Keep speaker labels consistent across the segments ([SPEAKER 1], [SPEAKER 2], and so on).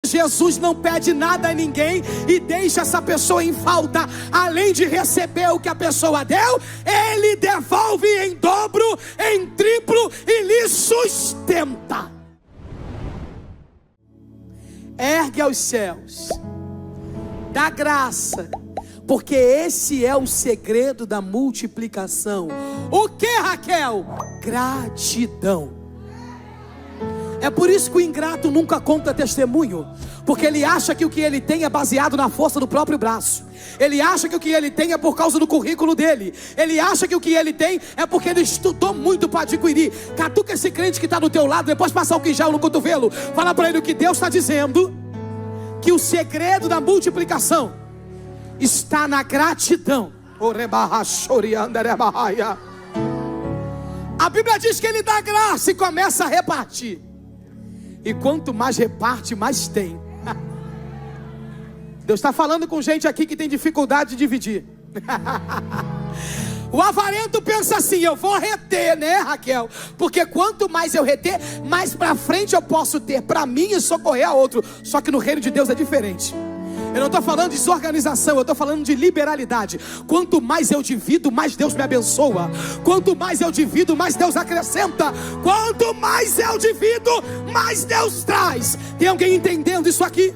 [SPEAKER 1] Jesus não pede nada a ninguém e deixa essa pessoa em falta. Além de receber o que a pessoa deu, Ele devolve em dobro, em triplo e lhe sustenta. Ergue aos céus, dá graça, porque esse é o segredo da multiplicação. O que, Raquel? Gratidão. É por isso que o ingrato nunca conta testemunho, porque ele acha que o que ele tem é baseado na força do próprio braço. Ele acha que o que ele tem é por causa do currículo dele. Ele acha que o que ele tem é porque ele estudou muito para adquirir. Catuca esse crente que está do teu lado, depois passar o quinjal no cotovelo. Fala para ele o que Deus está dizendo, que o segredo da multiplicação está na gratidão. A Bíblia diz que ele dá graça e começa a repartir. E quanto mais reparte, mais tem. Deus está falando com gente aqui que tem dificuldade de dividir. O avarento pensa assim: eu vou reter, né, Raquel? Porque quanto mais eu reter, mais para frente eu posso ter para mim e socorrer a outro. Só que no reino de Deus é diferente. Eu não estou falando de desorganização, eu estou falando de liberalidade. Quanto mais eu divido, mais Deus me abençoa. Quanto mais eu divido, mais Deus acrescenta. Quanto mais eu divido, mais Deus traz. Tem alguém entendendo isso aqui?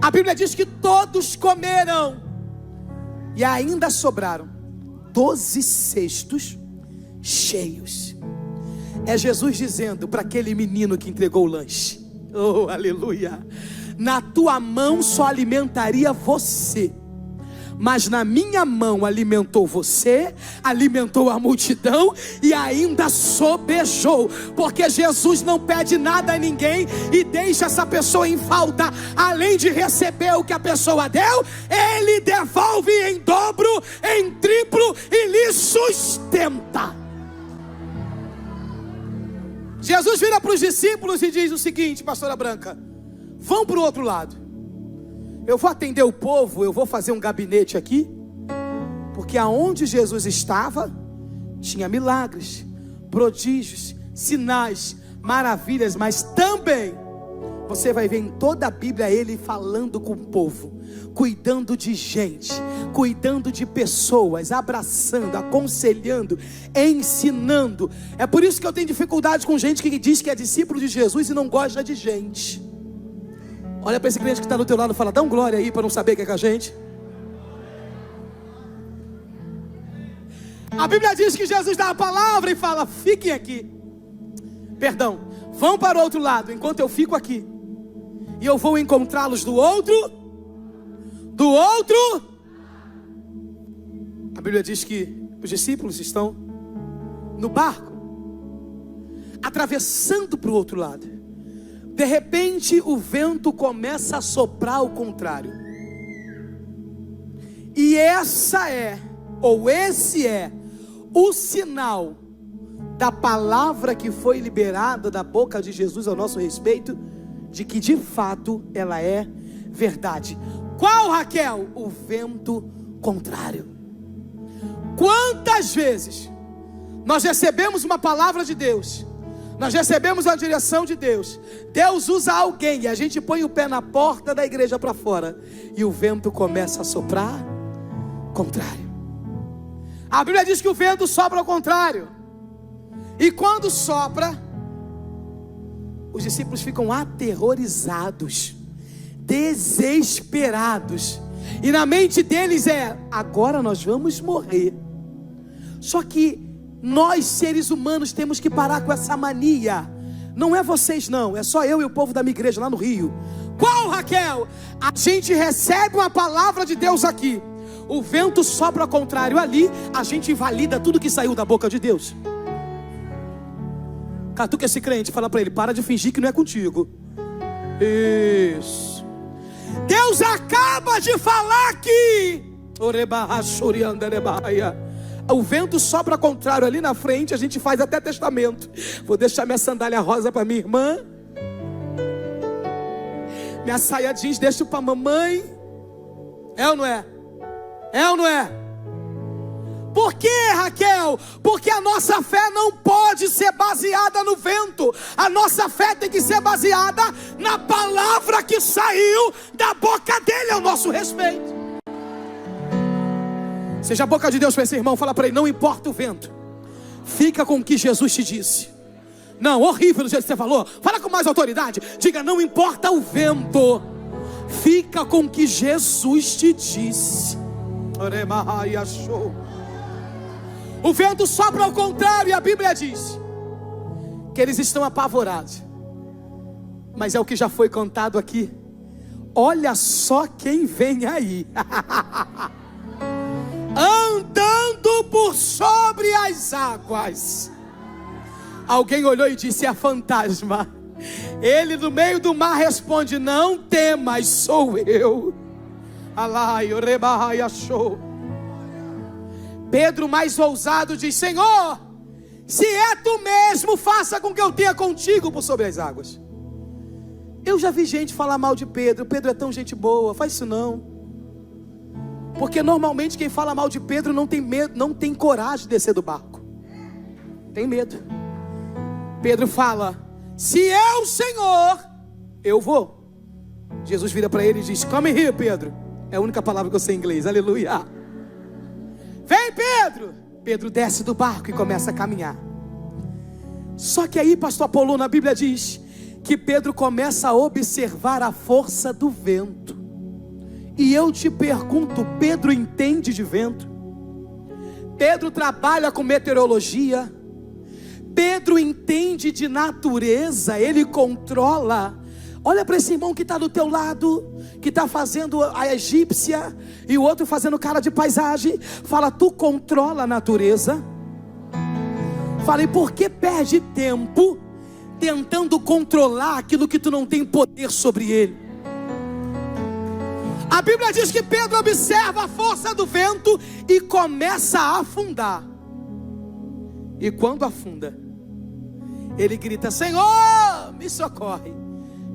[SPEAKER 1] A Bíblia diz que todos comeram e ainda sobraram 12 cestos cheios. É Jesus dizendo para aquele menino que entregou o lanche: oh, aleluia! Na tua mão só alimentaria você, mas na minha mão alimentou você, alimentou a multidão e ainda sobejou. Porque Jesus não pede nada a ninguém e deixa essa pessoa em falta. Além de receber o que a pessoa deu, Ele devolve em dobro, em triplo e lhe sustenta. Jesus vira para os discípulos e diz o seguinte: pastora Branca, vão para o outro lado. Eu vou atender o povo, eu vou fazer um gabinete aqui, porque aonde Jesus estava, tinha milagres, prodígios, sinais, maravilhas, mas também você vai ver em toda a Bíblia Ele falando com o povo, cuidando de gente, cuidando de pessoas, abraçando, aconselhando, ensinando. É por isso que eu tenho dificuldade com gente que diz que é discípulo de Jesus e não gosta de gente. Olha para esse crente que está do teu lado e fala: dá um glória aí para não saber que é com a gente. A Bíblia diz que Jesus dá a palavra e fala: fiquem aqui. Perdão, vão para o outro lado enquanto eu fico aqui. E eu vou encontrá-los do outro. A Bíblia diz que os discípulos estão no barco, atravessando para o outro lado. De repente o vento começa a soprar ao contrário. E esse é o sinal da palavra que foi liberada da boca de Jesus ao nosso respeito, de que de fato ela é verdade. Qual, Raquel? O vento contrário. Quantas vezes nós recebemos uma palavra de Deus, nós recebemos a direção de Deus, Deus usa alguém e a gente põe o pé na porta da igreja para fora e o vento começa a soprar contrário. A Bíblia diz que o vento sopra ao contrário, e quando sopra, os discípulos ficam aterrorizados, desesperados, e na mente deles é: agora nós vamos morrer. Só que nós, seres humanos, temos que parar com essa mania. Não é vocês não, é só eu e o povo da minha igreja lá no Rio. Qual, Raquel? A gente recebe uma palavra de Deus aqui, o vento sopra ao contrário ali, a gente invalida tudo que saiu da boca de Deus. Catuca esse crente, fala para ele: para de fingir que não é contigo. Isso. Deus acaba de falar aqui. O vento sopra ao contrário ali na frente, a gente faz até testamento. Vou deixar minha sandália rosa para minha irmã, minha saia jeans deixo para mamãe. É ou não é? É ou não é? Por quê, Raquel? Porque a nossa fé não pode ser baseada no vento. A nossa fé tem que ser baseada na palavra que saiu da boca dele ao nosso respeito. Seja a boca de Deus para esse irmão, fala para ele: não importa o vento, fica com o que Jesus te disse. Não, horrível do jeito que você falou. Fala com mais autoridade. Diga: não importa o vento, fica com o que Jesus te disse. O vento sopra ao contrário, e a Bíblia diz que eles estão apavorados. Mas é o que já foi contado aqui. Olha só quem vem aí. Andando por sobre as águas. Alguém olhou e disse: é fantasma. Ele no meio do mar responde: não temas, sou eu. Pedro, mais ousado, diz: Senhor, se é tu mesmo, faça com que eu tenha contigo por sobre as águas. Eu já vi gente falar mal de Pedro. Pedro é tão gente boa. Faz isso não. Porque normalmente quem fala mal de Pedro não tem medo, não tem coragem de descer do barco. Tem medo. Pedro fala: se é o Senhor, eu vou. Jesus vira para ele e diz: come here, Pedro. É a única palavra que eu sei em inglês. Aleluia. Vem, Pedro. Pedro desce do barco e começa a caminhar. Só que aí, pastor Apolô, na Bíblia diz que Pedro começa a observar a força do vento. E eu te pergunto: Pedro entende de vento? Pedro trabalha com meteorologia? Pedro entende de natureza? Ele controla? Olha para esse irmão que está do teu lado, que está fazendo a egípcia, e o outro fazendo cara de paisagem. Fala: tu controla a natureza? Fala: e por que perde tempo tentando controlar aquilo que tu não tem poder sobre ele? A Bíblia diz que Pedro observa a força do vento e começa a afundar. E quando afunda, ele grita: Senhor, me socorre.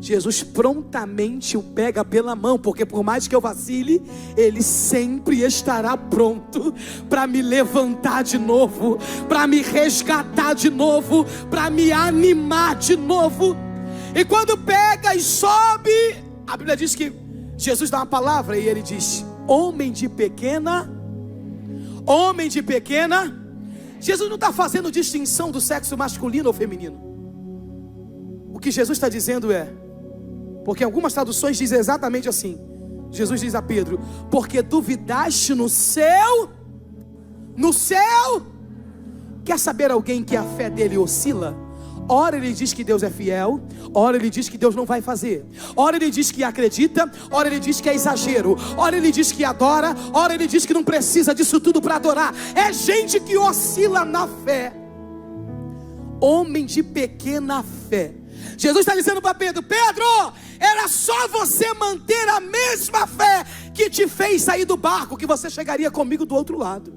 [SPEAKER 1] Jesus prontamente o pega pela mão, porque por mais que eu vacile, Ele sempre estará pronto para me levantar de novo, para me resgatar de novo, para me animar de novo. E quando pega e sobe, a Bíblia diz que Jesus dá uma palavra e Ele diz: homem de pequena. Jesus não está fazendo distinção do sexo masculino ou feminino. O que Jesus está dizendo é, porque algumas traduções dizem exatamente assim. Jesus diz a Pedro: porque duvidaste no céu. Quer saber alguém que a fé dele oscila? Ora ele diz que Deus é fiel, ora ele diz que Deus não vai fazer, ora ele diz que acredita, ora ele diz que é exagero, ora ele diz que adora, ora ele diz que não precisa disso tudo para adorar. É gente que oscila na fé. Homem de pequena fé. Jesus está dizendo para Pedro: Pedro, era só você manter a mesma fé que te fez sair do barco, que você chegaria comigo do outro lado.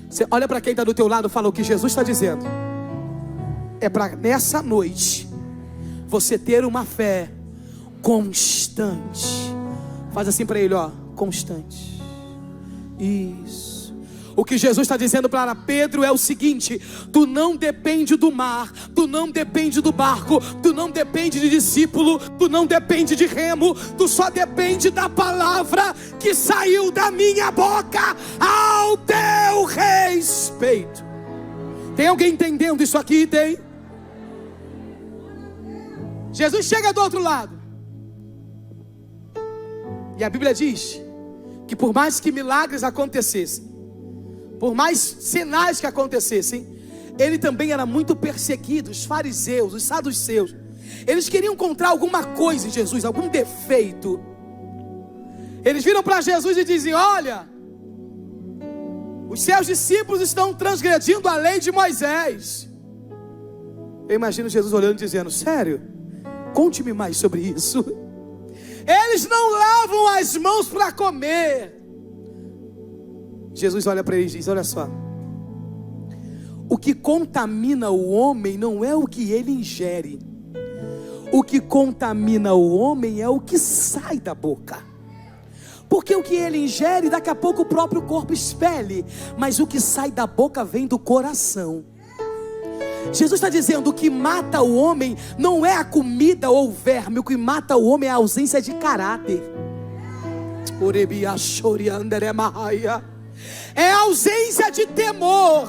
[SPEAKER 1] Você olha para quem está do teu lado e fala: o que Jesus está dizendo é para nessa noite você ter uma fé constante. Faz assim para ele, ó: constante. Isso. O que Jesus está dizendo para Pedro é o seguinte: tu não depende do mar, tu não depende do barco, tu não depende de discípulo, tu não depende de remo, tu só depende da palavra que saiu da minha boca ao teu respeito. Tem alguém entendendo isso aqui? Tem? Jesus chega do outro lado, e a Bíblia diz que por mais que milagres acontecessem, por mais sinais que acontecessem, ele também era muito perseguido. Os fariseus, os saduceus, eles queriam encontrar alguma coisa em Jesus, algum defeito. Eles viram para Jesus e dizem: olha, os seus discípulos estão transgredindo a lei de Moisés. Eu imagino Jesus olhando e dizendo: sério? Conte-me mais sobre isso. Eles não lavam as mãos para comer. Jesus olha para eles e diz: olha só, o que contamina o homem não é o que ele ingere, o que contamina o homem é o que sai da boca. Porque o que ele ingere, daqui a pouco o próprio corpo expele. Mas o que sai da boca vem do coração. Jesus está dizendo: o que mata o homem não é a comida ou o verme. O que mata o homem é a ausência de caráter. É a ausência de temor.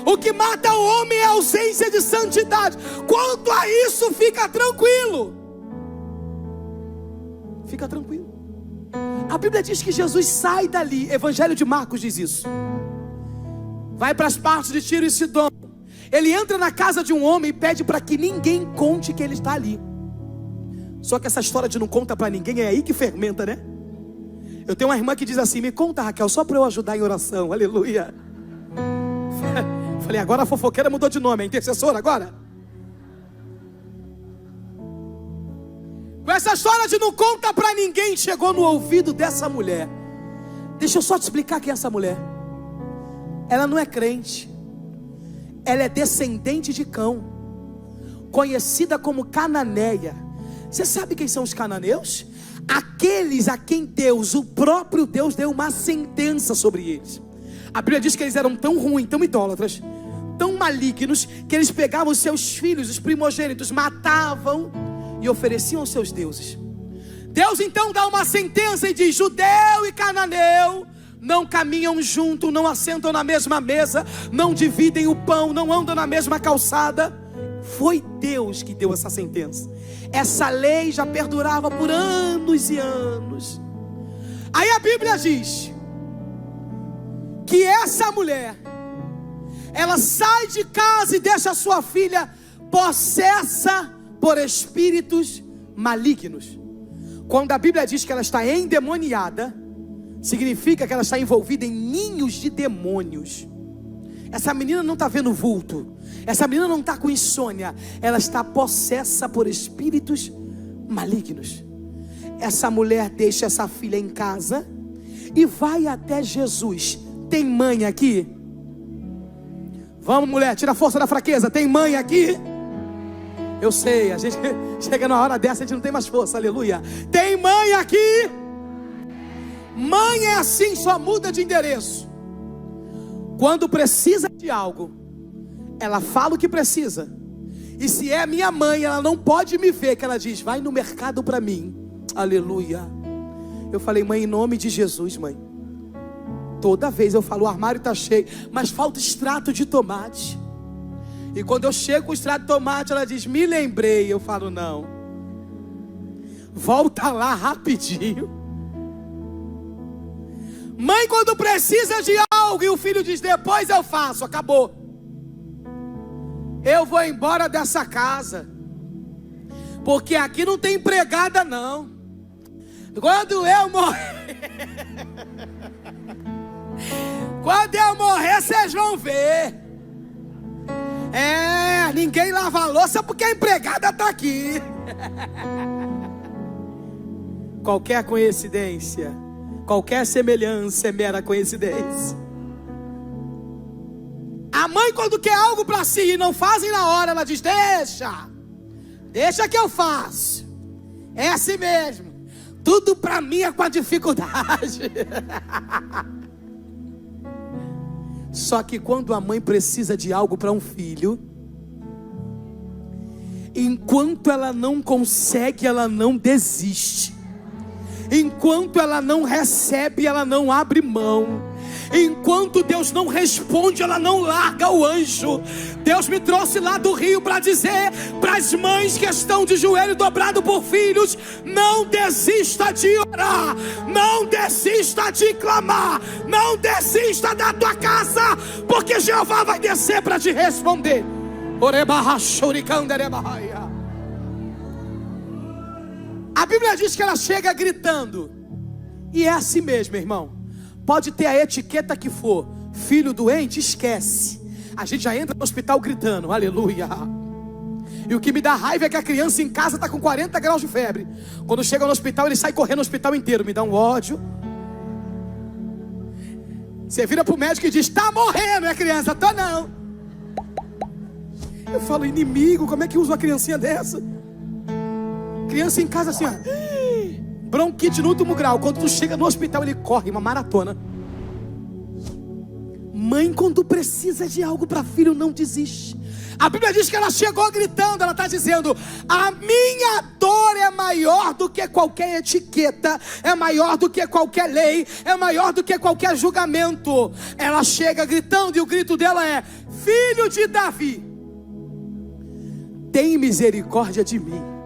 [SPEAKER 1] O que mata o homem é a ausência de santidade. Quanto a isso, fica tranquilo. Fica tranquilo. A Bíblia diz que Jesus sai dali. Evangelho de Marcos diz isso. Vai para as partes de Tiro e Sidom. Ele entra na casa de um homem e pede para que ninguém conte que ele está ali. Só que essa história de não conta para ninguém é aí que fermenta, né? Eu tenho uma irmã que diz assim: me conta, Raquel, só para eu ajudar em oração. Aleluia. Falei, agora a fofoqueira mudou de nome, é intercessora agora. Com essa história de não conta para ninguém, chegou no ouvido dessa mulher. Deixa eu só te explicar quem é essa mulher. Ela não é crente. Ela é descendente de Cão, conhecida como cananeia. Você sabe quem são os cananeus? Aqueles a quem Deus, o próprio Deus, deu uma sentença sobre eles. A Bíblia diz que eles eram tão ruins, tão idólatras, tão malignos, que eles pegavam os seus filhos, os primogênitos, matavam e ofereciam aos seus deuses. Deus então dá uma sentença e diz: judeu e cananeu não caminham junto, não assentam na mesma mesa, não dividem o pão, não andam na mesma calçada. Foi Deus que deu essa sentença. Essa lei já perdurava por anos e anos. Aí a Bíblia diz que essa mulher, ela sai de casa e deixa a sua filha possessa por espíritos malignos. Quando a Bíblia diz que ela está endemoniada, significa que ela está envolvida em ninhos de demônios. Essa menina não está vendo vulto. Essa menina não está com insônia. Ela está possessa por espíritos malignos. Essa mulher deixa essa filha em casa e vai até Jesus. Tem mãe aqui? Vamos, mulher, tira a força da fraqueza. Tem mãe aqui? Eu sei, a gente chega na hora dessa, a gente não tem mais força, aleluia. Tem mãe aqui? Mãe é assim, só muda de endereço. Quando precisa de algo, ela fala o que precisa. E se é minha mãe, ela não pode me ver, que ela diz: vai no mercado para mim. Aleluia. Eu falei: mãe, em nome de Jesus, mãe. Toda vez eu falo: o armário está cheio, mas falta extrato de tomate. E quando eu chego com o extrato de tomate, ela diz: me lembrei. Eu falo: não, volta lá rapidinho. Mãe, quando precisa de algo e o filho diz: depois eu faço, acabou. Eu vou embora dessa casa, porque aqui não tem empregada não. Quando eu morrer, quando eu morrer, vocês vão ver. Ninguém lava a louça porque a empregada está aqui. Qualquer coincidência, qualquer semelhança é mera coincidência. A mãe, quando quer algo para si e não fazem na hora, ela diz: deixa que eu faço. É assim mesmo. Tudo para mim é com a dificuldade. Só que quando a mãe precisa de algo para um filho, enquanto ela não consegue, ela não desiste. Enquanto ela não recebe, ela não abre mão. Enquanto Deus não responde, ela não larga o anjo. Deus me trouxe lá do Rio para dizer para as mães que estão de joelho dobrado por filhos: não desista de orar, não desista de clamar, não desista da tua casa, porque Jeová vai descer para te responder. A Bíblia diz que ela chega gritando, e é assim mesmo, irmão. Pode ter a etiqueta que for, filho doente, esquece. A gente já entra no hospital gritando, aleluia. E o que me dá raiva é que a criança em casa está com 40 graus de febre. Quando chega no hospital, ele sai correndo no hospital inteiro. Me dá um ódio. Você vira para o médico e diz: está morrendo, é criança? Tô não. Eu falo: inimigo, como é que usa uma criancinha dessa? Criança em casa assim, ó. bronquite no último grau. Quando tu chega no hospital, ele corre uma maratona. Mãe, quando precisa de algo para filho, não desiste. A Bíblia diz que ela chegou gritando. Ela está dizendo: a minha dor é maior do que qualquer etiqueta, é maior do que qualquer lei, é maior do que qualquer julgamento. Ela chega gritando e o grito dela é: filho de Davi, tem misericórdia de mim.